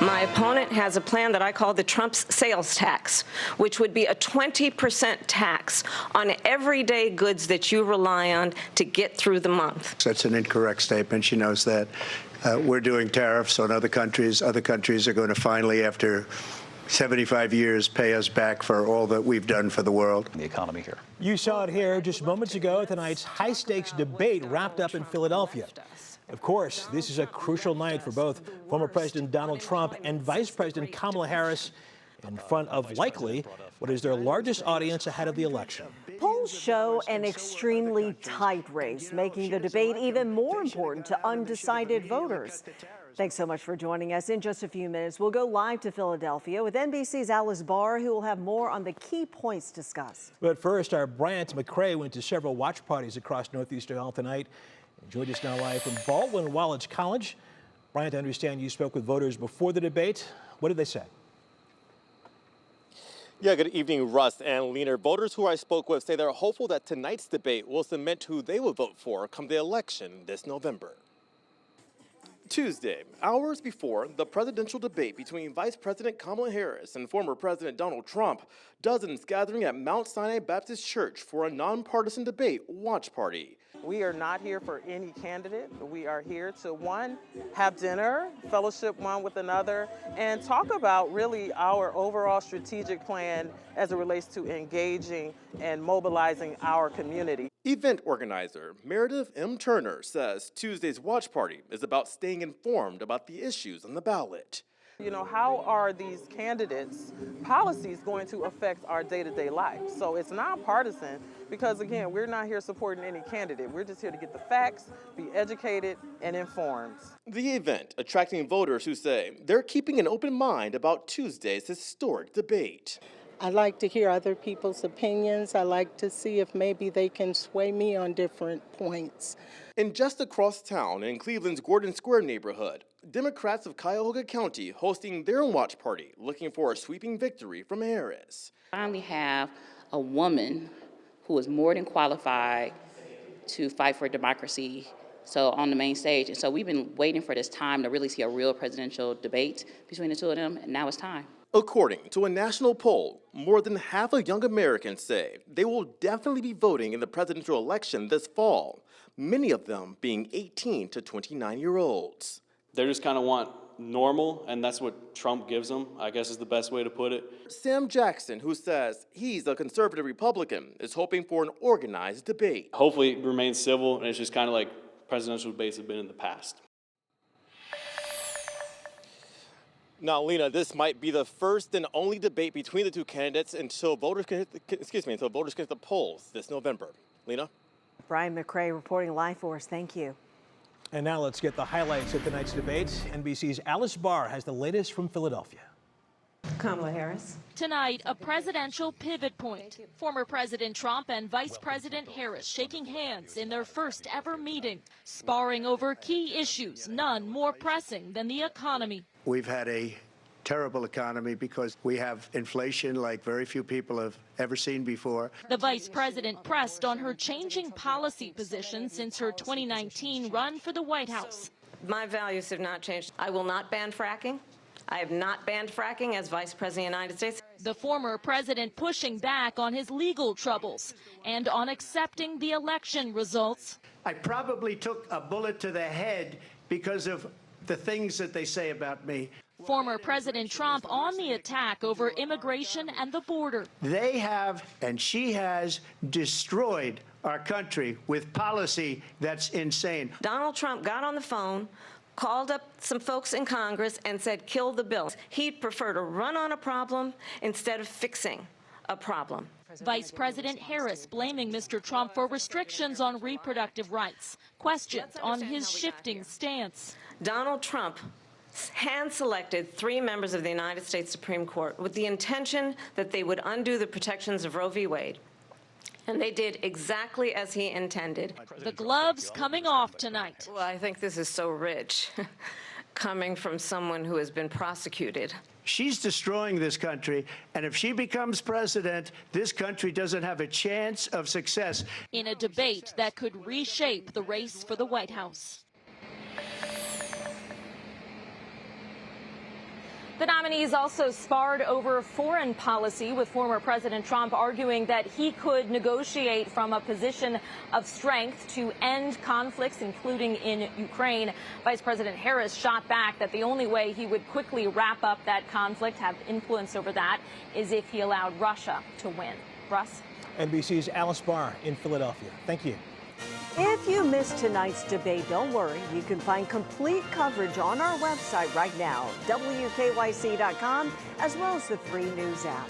My opponent has a plan that I call the Trump's sales tax, which would be a 20% tax on everyday goods that you rely on to get through the month. That's an incorrect statement. She knows that. We're doing tariffs on other countries. Other countries are going to finally, after 75 years, pay us back for all that we've done for the world. The economy here. You saw it here just moments ago. Tonight's high-stakes debate wrapped up in Philadelphia. Of course, this is a crucial night for both former President Donald Trump and Vice President Kamala Harris in front of likely what is their largest audience ahead of the election. Polls show an extremely tight race, making the debate even more important to undecided voters. Thanks so much for joining us. In just a few minutes, we'll go live to Philadelphia with NBC's Alice Barr, who will have more on the key points discussed. But first, our Bryant McCrae went to several watch parties across Northeast Ohio tonight. Joined us now live from Baldwin Wallace College. Bryant, I understand you spoke with voters before the debate. What did they say? Yeah, good evening, Russ and Leaner. Voters who I spoke with say they're hopeful that tonight's debate will cement who they will vote for come the election this November. Tuesday, hours before the presidential debate between Vice President Kamala Harris and former President Donald Trump, dozens gathering at Mount Sinai Baptist Church for a nonpartisan debate watch party. We are not here for any candidate. We are here to, one, have dinner, fellowship one with another, and talk about really our overall strategic plan as it relates to engaging and mobilizing our community. Event organizer Meredith M. Turner says Tuesday's watch party is about staying informed about the issues on the ballot. You know, how are these candidates' policies going to affect our day-to-day life? So it's nonpartisan because, again, we're not here supporting any candidate. We're just here to get the facts, be educated, and informed. The event attracting voters who say they're keeping an open mind about Tuesday's historic debate. I like to hear other people's opinions. I like to see if maybe they can sway me on different points. And just across town in Cleveland's Gordon Square neighborhood, Democrats of Cuyahoga County hosting their watch party, looking for a sweeping victory from Harris. Finally have a woman who is more than qualified to fight for democracy, so on the main stage. And so we've been waiting for this time to really see a real presidential debate between the two of them, and now it's time. According to a national poll, more than half of young Americans say they will definitely be voting in the presidential election this fall, many of them being 18 to 29-year-olds. They just kind of want normal, and that's what Trump gives them, I guess is the best way to put it. Sam Jackson, who says he's a conservative Republican, is hoping for an organized debate. Hopefully it remains civil, and it's just kind of like presidential debates have been in the past. Now, Lena, this might be the first and only debate between the two candidates until voters can hit the polls this November. Lena? Brian McCrae reporting live for us. Thank you. And now let's get the highlights of tonight's debate. NBC's Alice Barr has the latest from Philadelphia. Kamala Harris. Tonight, a presidential pivot point. Former President Trump and Vice President Harris shaking hands in their first ever meeting, sparring over key issues, none more pressing than the economy. We've had a terrible economy because we have inflation like very few people have ever seen before. The vice president pressed on her changing policy position since her 2019 run for the White House. My values have not changed. I will not ban fracking. I have not banned fracking as Vice President of the United States. The former president pushing back on his legal troubles and on accepting the election results. I probably took a bullet to the head because of the things that they say about me. Former President Trump on the attack over immigration and the border. They have, and she has, destroyed our country with policy that's insane. Donald Trump got on the phone, called up some folks in Congress and said, kill the bill. He'd prefer to run on a problem instead of fixing a problem. Vice President Harris blaming Mr. Trump for restrictions on reproductive rights, questions on his shifting stance. Donald Trump hand-selected 3 members of the United States Supreme Court with the intention that they would undo the protections of Roe v. Wade. And they did exactly as he intended. The gloves coming off tonight. Well, I think this is so rich, coming from someone who has been prosecuted. She's destroying this country, and if she becomes president, this country doesn't have a chance of success. In a debate that could reshape the race for the White House. The nominees also sparred over foreign policy, with former President Trump arguing that he could negotiate from a position of strength to end conflicts, including in Ukraine. Vice President Harris shot back that the only way he would quickly wrap up that conflict, have influence over that, is if he allowed Russia to win. Russ? NBC's Alice Barr in Philadelphia. Thank you. If you missed tonight's debate, don't worry. You can find complete coverage on our website right now, WKYC.com, as well as the free news app.